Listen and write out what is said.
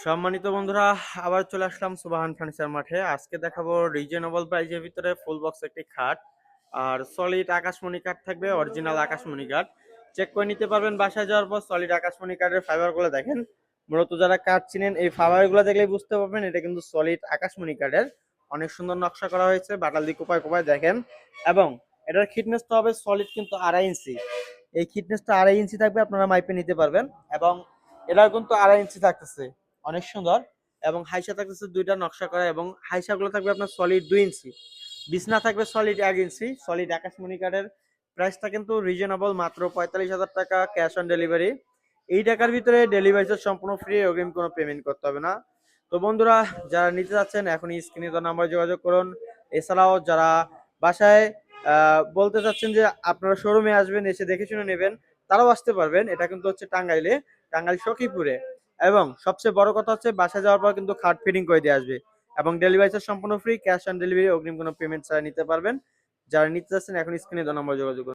সম্মানিত বন্ধুরা, আবার চলে আসলাম সুবাহান ফার্নিচার মাঠে। আজকে দেখাবো রিজনেবল প্রাইজের ভিতরে ফুল বক্স একটি খাট আর সলিড আকাশমণি কাঠ থাকবে, অরিজিনাল আকাশমণি কাঠ। চেক করে নিতে পারবেন বাসায় যাওয়ার পর। সলিড আকাশমণি কাঠের ফাইবারগুলো দেখেন, মূলত যারা কাঠ চিনেন এই ফাইবারগুলো দেখলেই বুঝতে পারবেন এটা কিন্তু সলিড আকাশমণি কাঠের। অনেক সুন্দর নকশা করা হয়েছে, বাটাল দিয়ে কোপায় কোপায় দেখেন। এবং এটার থিকনেসটা হবে সলিড কিন্তু 2.5 ইঞ্চি। এই থিকনেসটা 2.5 ইঞ্চি থাকবে, আপনারা মাইপে নিতে পারবেন। এবং এটাও কিন্তু 2.5 ইঞ্চি থাকতেছে, অনেক সুন্দর। এবং হাইসা থাকতেছে দুইটা নকশা করা, এবং হাইসা গুলো থাকবে আপনার সলিড 2 ইঞ্চি। বিছনা থাকবে সলিড 1 ইঞ্চি। সলিড আকাশমণি কাঠের প্রাইসটা কিন্তু রিজনেবল, মাত্র 45,000 টাকা, ক্যাশ অন ডেলিভারি। এই টাকার ভিতরে ডেলিভারি চার্জ সম্পূর্ণ ফ্রি, অগ্রিম কোনো পেমেন্ট করতে হবে না। তো বন্ধুরা, যারা নিতে যাচ্ছেন এখনই স্ক্রিনে দেওয়া নাম্বারে যোগাযোগ করুন। এছাড়াও যারা বাসায় বলতে চাচ্ছেন যে আপনারা শোরুমে আসবেন, এসে দেখে শুনে নেবেন, তারাও আসতে পারবেন। এটা কিন্তু হচ্ছে টাঙ্গাইলে, টাঙ্গাইল সখীপুরে। এবং সবচেয়ে বড় কথা হচ্ছে বাসায় যাওয়ার পর কিন্তু খাট ফিটিং করে দিয়ে আসবে। এবং ডেলিভারি চার্জ সম্পূর্ণ ফ্রি, ক্যাশ অন ডেলিভারি, অগ্রিম কোনো পেমেন্ট ছাড়া নিতে পারবেন। যারা নিতে চাচ্ছেন এখন স্ক্রিনে দেওয়া নাম্বারে যোগাযোগ করুন।